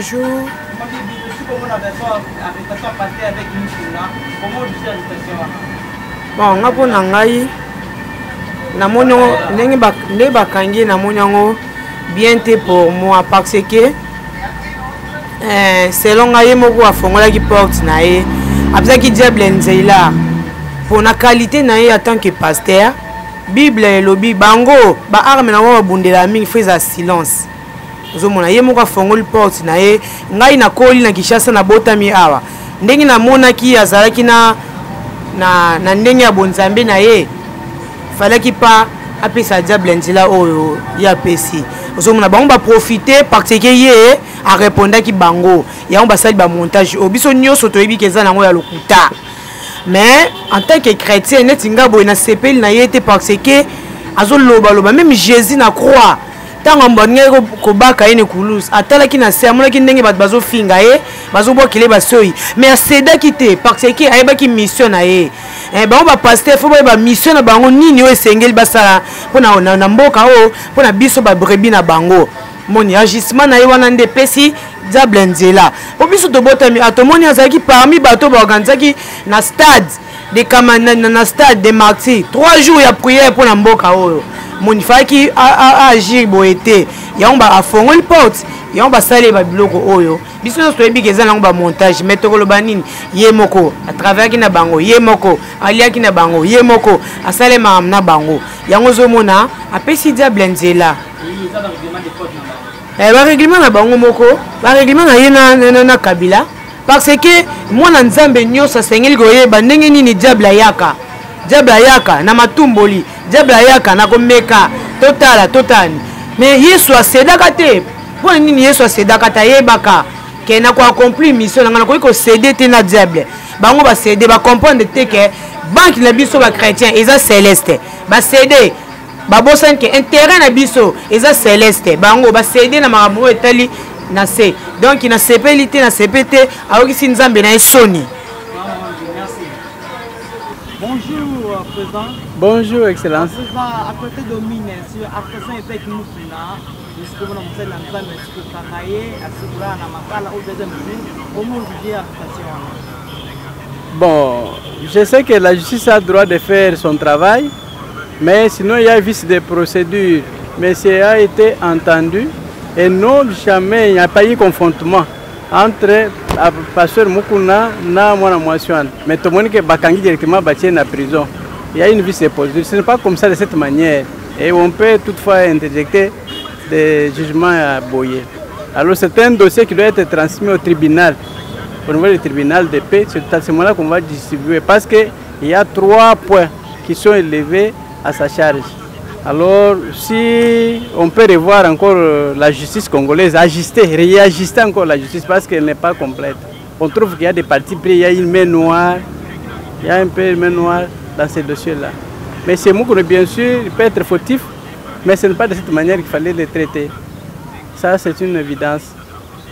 bonjour. Bon, nga po nangai. Namonyo ndenge bakangi namonyo bien te pour moi parce que selon nga moko afongola ki porte na ye abza ki diable nzeila pour na qualité na ye en tant que pasteur Bible elobi bango ba arme na wa bundela mingi feza silence zomona ye moko afongoli porte na ye ngai na koli na Kishasa na botami awa ndenge na mona ki azalaki na ndenge ya bonzambe na ye fallait pas apesa diable nzela oyo ya pesi ozomona bango ba profiter parce que ye a répondre ki bango ya ba sali ba montage obiso nyoso toyebi keza nango ya lokuta mais en tant que chrétien netinga boy na sepeli na yete parce que azoloba loba même Jésus na croix tango mbonge ko baka ene kulus atala ki na se amona ki ndenge bat bazo finga ye bazo bokele basoyi mais aseda ki te parce que ayeba ki mission na ye bango ba pasteur fo ba mission na bango nini o esengeli basala pona na mboka o pona biso ba brebi na bango moni agissement na ye wana nde pesi diable nzela po biso to botami atomoni azaki parmi bato ba organizaki na stade de Kamana na stade de Martyrs 3 jours ya prière pour na mboka oyo moni faki agir boete yamba afongoli porte yamba sale ba biloko oyo biso to yebi keza nango ba montage metokolo banini ye moko à travers ki na bango ye moko alia ki na bango ye moko asale mam na bango yango zomona apesi diable nzela ba règlement na bango moko ba règlement na ye na Kabila parce que moi na nzambe nyosa sengeli koyeba ndenge nini diable ayaka na matumboli diable ayaka na komeka totani mais Yesu asedaka te po nini Yesu asedaka ta yebaka ke na ko accomplir mission na ko céder te na diable bango ba céder ba comprendre te que banque na biso ba chrétien eza céleste ba céder ba bosan ke intérêt na biso eza céleste bango ba céder na makambo etali na se donc na sepelité na sepete aoki nzambe na esoni. Bonjour, Président. Bonjour, Excellence. À côté de mine, sur Artisan et Pek Moukina, jusqu'au moment où l'ensemble est travaillé, à ce moment-là, à Makala, au deuxième jour, comment vous dites l'arrestation? Bon, je sais que la justice a le droit de faire son travail, mais sinon il y a vice de procédure. Mais ça a été entendu et non, jamais il n'y a pas eu confrontement entre pasteur Mukuna et Mwana Mwasiwan. Mais tout le monde qui est directement battu en prison. Il y a une vice de procédure. Ce n'est pas comme ça de cette manière. Et on peut toutefois interjecter des jugements à Boyer. Alors c'est un dossier qui doit être transmis au tribunal, au niveau du tribunal de paix. C'est à ce moment-là qu'on va distribuer parce qu'il y a 3 points qui sont élevés à sa charge. Alors si on peut revoir encore la justice congolaise, réajuster encore la justice parce qu'elle n'est pas complète. On trouve qu'il y a des parties pris, il y a une main noire, il y a un peu de main noire dans ces dossiers-là. Mais c'est Moukoune, bien sûr, il peut être fautif, mais ce n'est pas de cette manière qu'il fallait le traiter. Ça, c'est une évidence.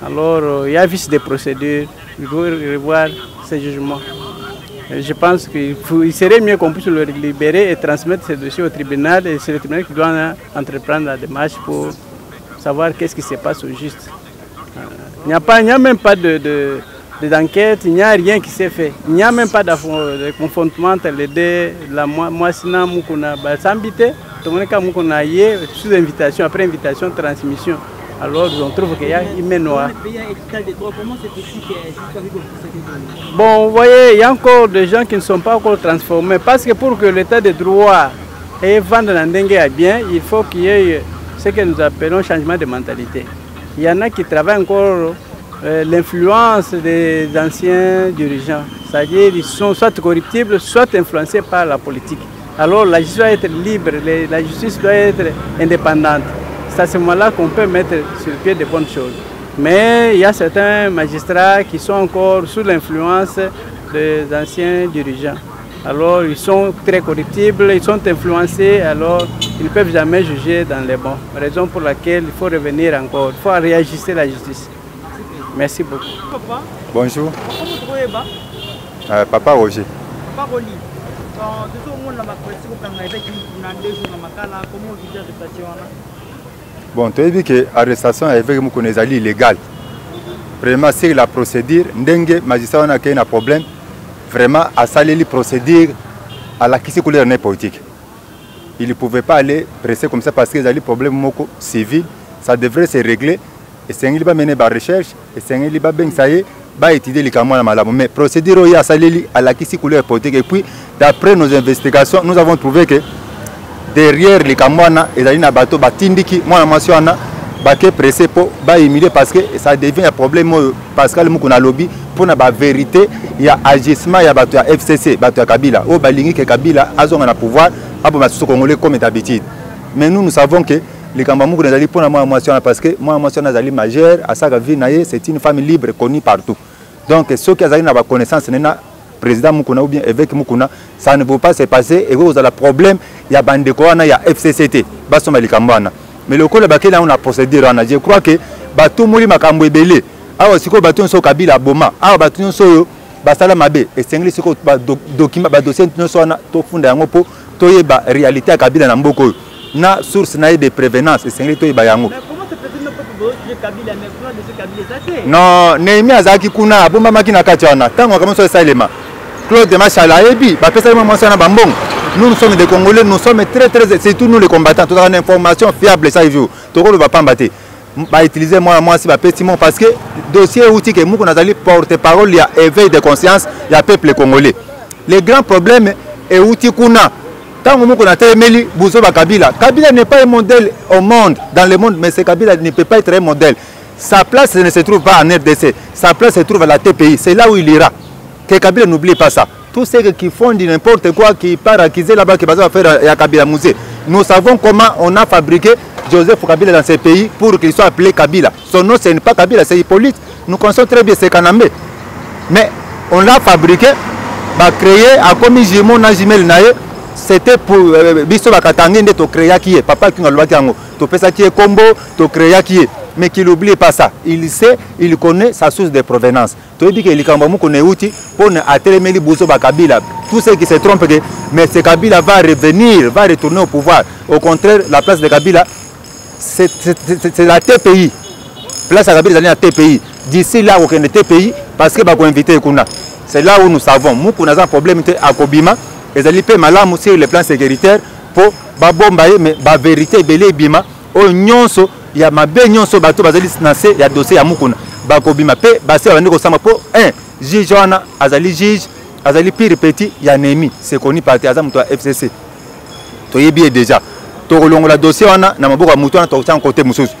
Alors, il y a vice de procédure, il faut revoir ces jugements. Je pense qu'il serait mieux qu'on puisse le libérer et transmettre ce dossier au tribunal. Et c'est le tribunal qui doit entreprendre la démarche pour savoir qu'est-ce qui se passe au juste. Il n'y a même pas d'enquête, il n'y a rien qui s'est fait. Il n'y a même pas de confrontement entre les deux. La Mwasina Mukuna Basambite, tout le monde Mukuna Yé, sous invitation, après invitation, transmission. Alors on trouve qu'il y a une main noire. Bon, vous voyez, il y a encore des gens qui ne sont pas encore transformés. Parce que pour que l'état de droit et vendre la dengue à bien, il faut qu'il y ait ce que nous appelons changement de mentalité. Il y en a qui travaillent encore l'influence des anciens dirigeants. C'est-à-dire qu'ils sont soit corruptibles, soit influencés par la politique. Alors la justice doit être libre, la justice doit être indépendante. C'est à ce moment-là qu'on peut mettre sur pied de bonnes choses. Mais il y a certains magistrats qui sont encore sous l'influence des anciens dirigeants. Alors ils sont très corruptibles, ils sont influencés, alors ils ne peuvent jamais juger dans les bons. Raison pour laquelle il faut revenir encore, il faut réajuster la justice. Merci beaucoup. Papa. Bonjour. Comment vous trouvez Papa Roger. Papa Roger. Comment vous dites l'arrestation? Bon, tu as dit que l'arrestation est vraiment illégale. vraiment sur la procédure ndenge magistrat on a un problème vraiment à saler les procédures à la qui couleur politique. Il ne pouvait pas aller presser comme ça parce que les problèmes civils, ça devrait se régler. Et c'est un liba mener la recherche, et c'est un liba ben ça y est, bah étudier les camarades malades. Mais procédure il y a salé à la qui couleur politique. Et puis d'après nos investigations, nous avons trouvé que derrière les camarades et dans bateau batindiki, moi la mention a baquet pressé pour bah humilier parce que ça devient un problème parce que le mukuna lobby pour na ba vérité, il y a agissement, il y a bateau FCC, bateau Kabila, au balingi que Kabila a son pouvoir. Congolais comme d'habitude. Mais nous savons que les Kambamou n'azali pour moi parce que moi nazali majeur à sa vie c'est une femme libre connue partout. Donc ceux qui ont la connaissance président Mukuna ou bien évêque Mukuna, ça ne peut pas se passer et vous avez le problème, il y a Bandekoana, il y a FCCT, Basoma Likambana. Mais le coup là on a procédé je crois que batou mouli makambo ebele. Ah siko batou so Kabila Boma, ah batou so basala mabe et sengli siko document ba dossier no so na to funda yango po toyeba réalité à Kabila na mboko na source na de prévenance et c'est toyeba yango. Mais comment se fait-il ne peut pas Kabila mais quoi de ce Kabila ça non Némi azaki kuna abomba makina katiana tango kama so salema Claude Machala ebi ba pesa mo monsana bambong. Nous sommes des Congolais, nous sommes très c'est tous nous les combattants, tout une information fiable ça jour. Toko le va pas mbaté. Ba utiliser moi si ba petit parce que dossier outil que nous on a porte-parole il y a éveil de conscience, il y a peuple congolais. Le grand problème est outil kuna. Tant que a téléméli, Bouzoba Kabila. Kabila n'est pas un modèle au monde, dans le monde, mais ce Kabila ne peut pas être un modèle. Sa place ne se trouve pas en RDC, sa place se trouve à la TPI. C'est là où il ira. Que Kabila n'oublie pas ça. Tous ceux qui font n'importe quoi, qui partent acquiser là-bas, qui vont faire à Kabila Musée. Nous savons comment on a fabriqué Joseph Kabila dans ces pays pour qu'il soit appelé Kabila. Son nom, ce n'est pas Kabila, c'est Hippolyte. Nous connaissons très bien, c'est Kanambe. Mais on l'a fabriqué, créé, à comme Jimon, Najimel Naye. C'était pour biso bakatangi nde to créer qui est papa qui ngaloba kiango to pesa qui est combo to créer qui est mais qu'il n'oublie pas ça il sait il connaît sa source de provenance to dit que il kamba mu connaît outil pour ne atelemeli buso bakabila tous ceux qui se trompent que mais ce Kabila va revenir va retourner au pouvoir au contraire la place de Kabila c'est la TPI place de Kabila dans la TPI d'ici là aucun TPI parce que ba ko inviter kuna c'est là où nous savons mu kuna un problème à Kobima. Les alliés malamu sur le plan sécuritaire pour babombaye mais ba vérité belé bima o nyonso ya mabe nyonso bato bazali nase ya dossier ya mukuna ba ko bima pe ba se bandi ko sama po un juge wana azali juge azali pire petit ya Némi c'est connu par azam to FCC to yebi déjà to kolongola dossier wana na maboko ya mutu wana to tsa côté mususu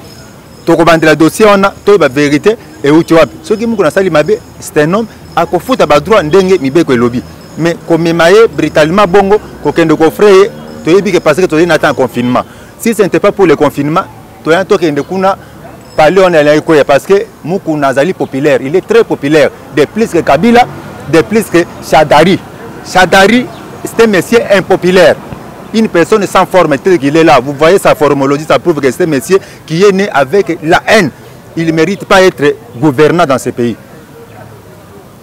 to ko bandela dossier wana to ba vérité et uti wapi soki mukuna sali mabe c'est un homme akofuta ba droit ndenge mibeko elobi. Mais comme brutalement bongo, qu'aucun de coffret, tu es bien parce que tu es en confinement. Si ce n'était pas pour le confinement, tu es en train de parler en Alaïkoya parce que Mukuna Zali populaire, il est très populaire, de plus que Kabila, de plus que Chadari. Chadari, c'est un monsieur impopulaire. Une personne sans forme telle qu'il est là. Vous voyez sa formologie, ça prouve que c'est un monsieur qui est né avec la haine. Il ne mérite pas d'être gouvernant dans ce pays.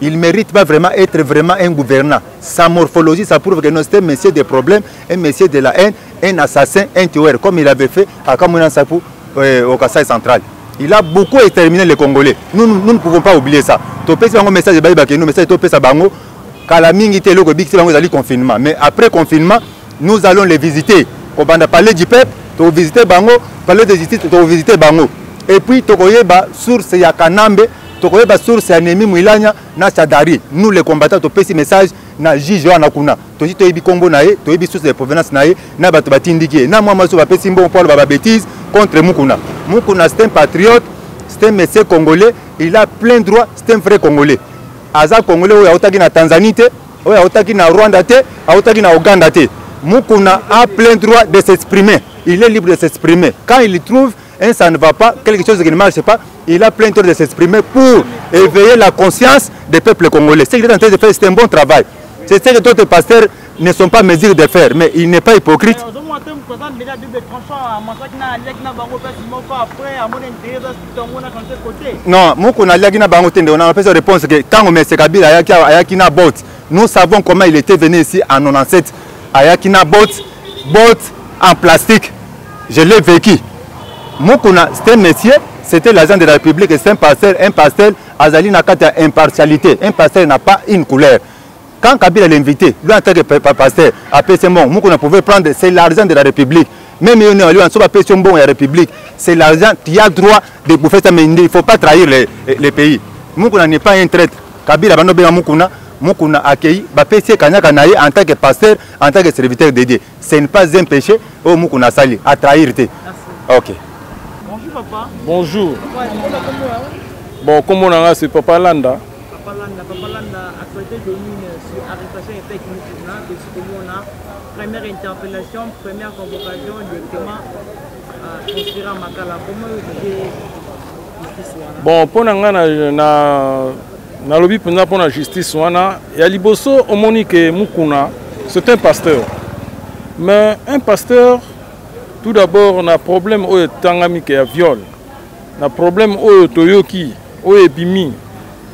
Il ne mérite pas vraiment être vraiment un gouvernant. Sa morphologie, ça prouve que c'est un monsieur de problème, un monsieur de la haine, un assassin, un tueur, comme il avait fait à Kamounan Sapou au Kassai central. Il a beaucoup exterminé les Congolais. Nous ne pouvons pas oublier ça. Un message de confinement. Mais après confinement, nous allons les visiter. On va parler du peuple, on va visiter Bango, parler de justice, on va visiter Bango. Et puis, on va source ya Kanambe. Tokoyeba source ya Némi Mwilanya na Chadari. Nous les combattants to pesi message na juge wana kuna. To ji to yebi kombo na ye, to yebi source de provenance na ye, na bato batindiki. Na moi so ba pesi mbon pour ba bêtise contre Mukuna. Mukuna c'est un patriote, c'est un monsieur congolais, il a plein droit, c'est un vrai congolais. Aza congolais oya otaki na Tanzanie te, oya otaki na Rwanda te, otaki na Uganda te. Mukuna a plein droit de s'exprimer. Il est libre de s'exprimer. Quand il trouve ça ne va pas, quelque chose qui ne marche pas, il a plein de temps de s'exprimer pour éveiller la conscience des peuples congolais. Ce qu'il est en train de faire, c'est un bon travail. C'est ce que d'autres pasteurs ne sont pas mesures de faire, mais il n'est pas hypocrite. Non, on a fait réponse que quand on M. Kabila Ayakina Bot, nous savons comment il était venu ici en 97. Ayakina Bot en plastique. Je l'ai vécu. Mukuna, c'était un monsieur, c'était l'agent de la République, c'est un pasteur azali na kati ya impartialité. Un pasteur n'a pas une couleur. Quand Kabila l'invité, lui en tant que pasteur, après c'est bon, Moukouna pouvait prendre, c'est l'argent de la République. Même si on est bon de la République, c'est l'argent, tu as le droit de bouffer ça, mais il ne faut pas trahir les pays. Moukouna n'est pas un traître. Kabila Moukouna accueilli, en tant que pasteur, en tant que serviteur dédié. Ce n'est pas un péché, oh Moukouna Sali, à trahir. Ok. Bonjour papa. Bonjour. Ouais, Bon, comme on a c'est Papa Landa. Papa Landa, actualité domine sur arrestation et fake news. Depuis que on a première interpellation, première convocation directement conspiré à Makala. Comment vous jugez justice? Bon, pour na lobby pour la justice, il y a Liboso, on monique Moukouna, c'est un pasteur. Mais un pasteur, tout d'abord, on a un problème où tangami qui est viol. On a un problème où toyoki, où bimi.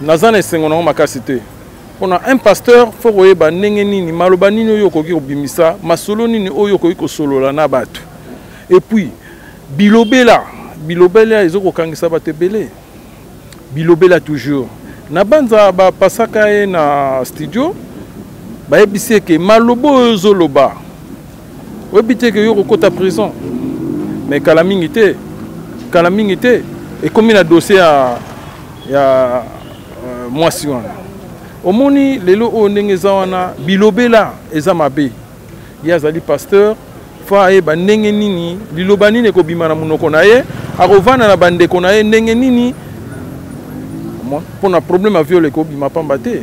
Nazan et sengono makasité. On a un pasteur, il faut que nengeni ni malobani no yoko ki obimisa, masoloni ni oyoko ko solo la na batu. Et puis bilobela ils ont kangisa batebele. Bilobela toujours. Na banza ba pasaka na studio ba ebise ke malobo zoloba. Webite ke yoko kota prison. Mais kalamingité et comme il a dossier ya mwasi wana. Omoni lelo o ndenge zawana bilobela eza mabe. Ya zali pasteur fa e ba ndenge nini liloba nini ko bimana munoko na ye akovana na bandeko na ye ndenge nini pour un problème à violer ko bima pamba te.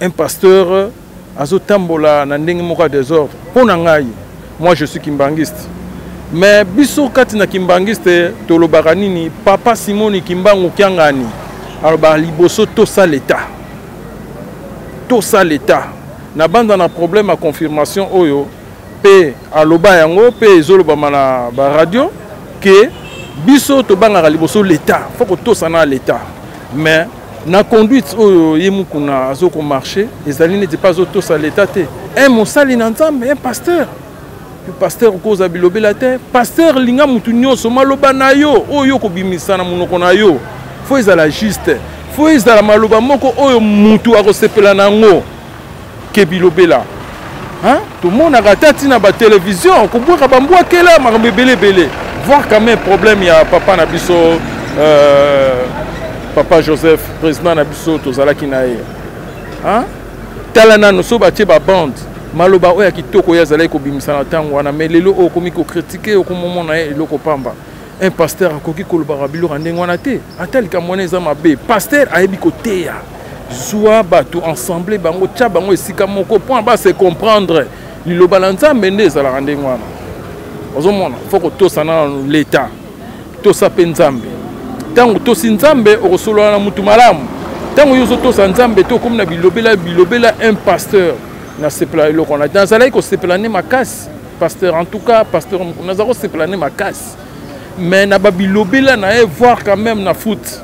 Un pasteur azotambola na ndenge moko désordre. Pour ngai moi je suis kimbangiste. Mais biso kati na kimbangiste tolobaka nini papa Simoni Kimbangu kiangani. Alors bah liboso tout ça l'état. Na banda na problème à confirmation oyo pe aloba yango pe zoloba mana ba radio que biso to banga liboso l'état. Faut que tout ça na l'état. Mais na conduite oyo yemukuna azoko marché, les alliés n'étaient pas tout ça l'état te. Un mosali na nzambe, un pasteur. Le pasteur cause bilobe la terre, pasteur linga mutu nyonso maloba na yo oyo ko bimisa na munoko na yo. Faut ezala juste. Faut ezala maloba moko oyo mutu akosepela nango ke bilobela. Hein? Tout le monde a raté na ba télévision, ko boka bambwa kela makambe belé. Voir quand même problème ya papa na biso papa Joseph président na biso tozalaki na ye. Hein? Talana no so batie ba bande. Maloba oya kitoko ya zalai ko bimisa na tango wana mais lelo o komi ko critiquer o komo na ye eloko pamba. Un pasteur akoki kolobara biloko ndenge wana te atali ka mwana eza mabe pasteur ayebi koteya zwa bato ensemble bango tia bango esika moko point ba se comprendre liloba la nzambe nde ezalaka ndenge wana ozomona faut ko tosana l'état tosa pe nzambe tango tosi nzambe okosolola na mutu malamu tango yozo tosa nzambe to comme na bilobela un pasteur na sepla eloko na nazalaki koseplane makasi pasteur en tout cas pasteur nazako seplane makasi. Mais na babilobela na e voir quand même na foot.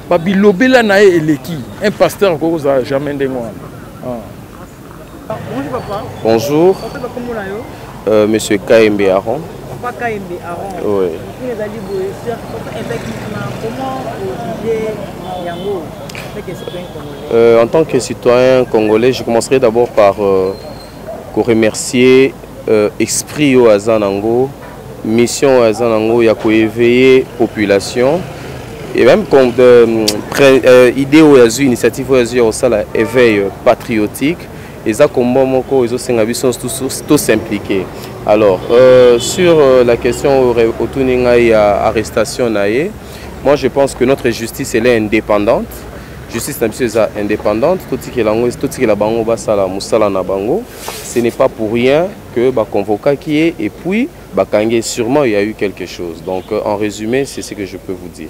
Babilobela na e eleki. Un pasteur ko za jamais ndengwa. Bonjour papa. Bonjour. Monsieur Kaembe Aron. Papa Kaembe Aron. Oui. Comment vous jugez yango en tant que citoyen congolais, je commencerai d'abord par remercier Esprit au Azanango, mission Azanango, il y a éveiller population et même comme idée ou initiative ou ça la éveil patriotique et ça comme moko ils sont tous impliqués. Alors sur la question autour de l'arrestation naie, moi je pense que notre justice elle est indépendante. Justice indépendante, tout ce qui est la bango basala musala na bango, ce n'est pas pour rien que ba convoqué qui est et puis ba kangé sûrement il y a eu quelque chose. Donc en résumé, c'est ce que je peux vous dire.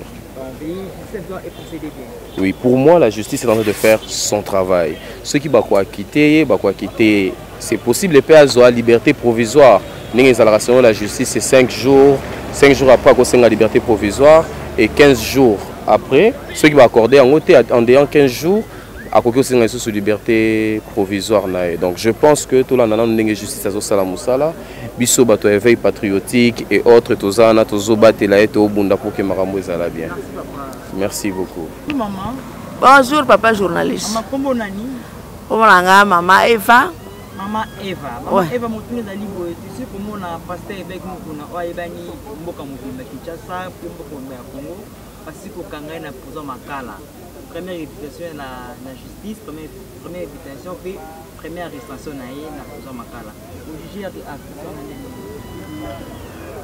Oui, pour moi la justice est en train de faire son travail. Ceux qui ba quoi quitter, c'est possible les pays à liberté provisoire. La justice c'est 5 jours après qu'on la liberté provisoire et 15 jours après, ceux qui vont accorder en dehors 15 jours, à côté de sous liberté provisoire. Donc je pense que tout le monde a justice à Sala Moussala, Bisso Bato éveil patriotique et autres, Tozana, Tozoba, Telaet, Obunda pour que Maramou est bien. Merci beaucoup. Oui, maman. Bonjour, papa journaliste. Maman, comment nani? Comment on maman Eva? Maman Eva. Maman Eva, mon tourné dans l'Ibo. Tu sais comment on a pasteur avec nous, on a Ebani, Mboka Mobimba Kinshasa, pour Mboka Congo, parce que Kangay n'a posé ma cala. Première réputation la justice, première réputation, puis première arrestation na posé ma cala. Au juge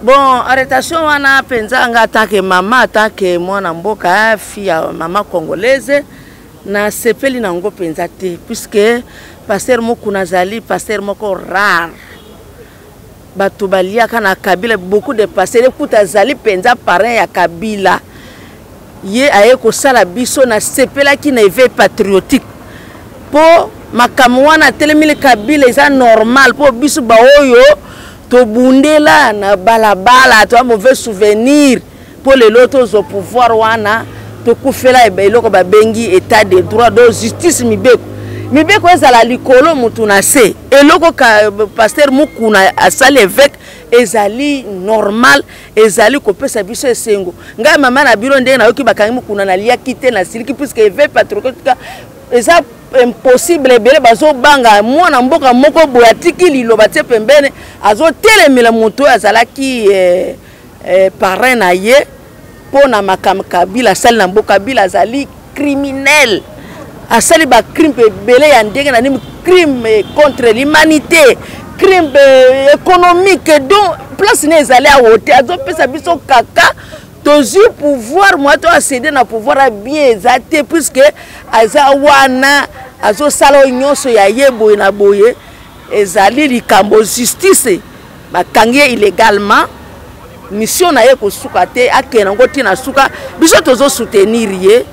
bon, arrestation wana penza nga tant que maman, tant que mwana mboka fille maman congolaise na sepeli nango penza te puisque pasteur moko nazali pasteur moko rare. Bato baliaka na Kabila beaucoup de pasteurs kuta zali penza parrain ya Kabila. Ye aye ko sala biso na sepela ki na éveil patriotique. Po makamwana telemile Kabila eza normal po biso ba oyo to bundela na balabala to mauvais souvenir pour les lotos au pouvoir wana to kufela ebeloko ba bengi état de droit de justice mibeko ezala likolo mutu na se eloko ka pasteur mukuna asali évêque ezali normal ezali kopesa biso esengo ngai mama na biro ndenge na yoki bakangi mukuna na lia kite na siliki puisque évêque patriotique eza impossible bele bazo banga mwana mboka moko boyatiki liloba te pembene azo telemela moto azalaki parrain na ye pona makam Kabila sali na mboka Kabila azali criminel asali ba crime bele ya ndenge na nimi crime contre l'humanité crime économique donc place ne ezali a wote azo pesa biso kaka tozu pouvoir moi to accéder na pouvoir a bien exacté puisque aza wana azo sala nyonso ya yebo na boye ezali likambo justice bakangi illégalement mission na ye ko suka te akena ngoti na suka biso tozo soutenir ye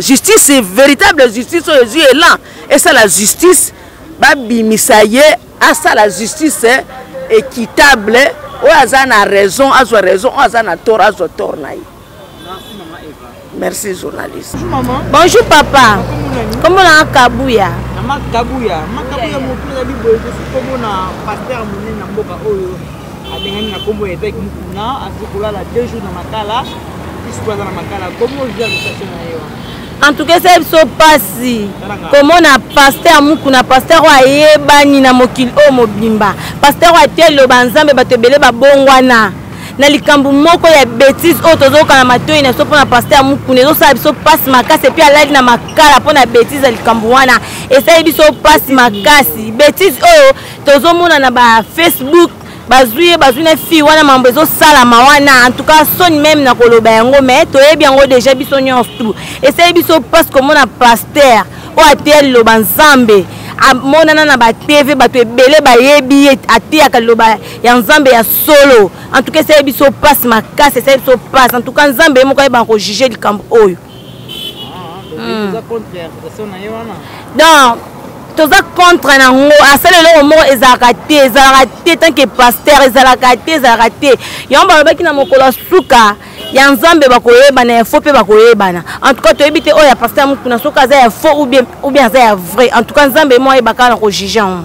justice véritable justice Jésus est là et ça la justice ba bimisa ye asa la justice équitable o azana raison azo raison o azana tort azo tort na ye. Merci maman Eva. Merci journaliste. Bonjour maman. Bonjour papa. Comment on a Kabuya? Maman Kabuya mon plus ami boy comment na pasteur monene na mboka oyo adengani na kombo évêque mukuna asikola la 2 jours na makala isikola na makala comment je vais station na yo. En tout cas c'est so passé. Comment na pasteur mukuna pasteur wa yebani na mokili o mobimba. Pasteur wa telo banzambe batebele babongwana. Na likambu moko ya bêtise o tozoka na matoi na so pona pasteur mukuna zo sa biso passe makasi puis alali na makala pona bêtise likambu wana. Et ça biso passe makasi. Bêtise o tozomona na ba Facebook bazui na fi wana mambo zo sala mawana en tout cas son même na koloba yango mais toyebi yango déjà biso nyonso tout et ça biso passe comme na pasteur o atel lo banzambe amonana na ba TV bato ebele bayebi atiaka loba ya nzambe ya solo en tout cas ça biso passe makasi ça biso passe en tout cas nzambe moko ba ko juger likambo oyo donc toza contre nango asala eloko moko ezalaka te tant que pasteur ezalaka te yango balobaki na mokolo suka ya nzambe bakoyebana ya faux mpe bakoyebana en tout cas toyebi te oyo ya pasteur mokuna soki aza ya faux ou bien aza ya vrai en tout cas nzambe mo ayebaka na kojuge yango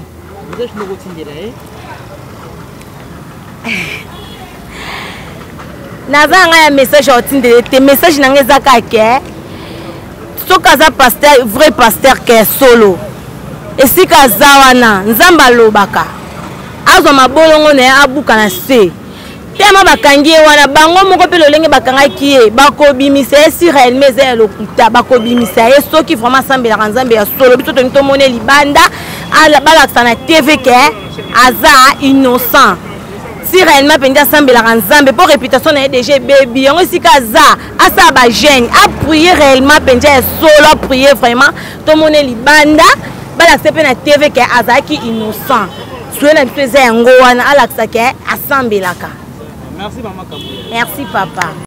naza nga ya message otindele te message nango eza kake soki aza pasteur vrai pasteur ke solo esika zawana nzamba alobaka azwa mabolongo na ye abuka na se tema bakangi ye wana bango moko mpe lolenge bakangaki ye bakobimisa ye sur elle mais ya lokuta bakobimisa ye soki vraiment asambelaka nzambe ya solo biso toni tomone libanda balakisa na tv ke aza innocent si réellement mpenza asambelaka nzambe mpo réputation na ye déjà ebebi yango esika aza asala bagene aprie réellement mpenza ya solo aprie vraiment tomone libanda balakisa mpe na tv ke azalaki innocent soye na biso eza yango wana alakisa ke asambelaka. Merci maman Kabuya. Merci papa.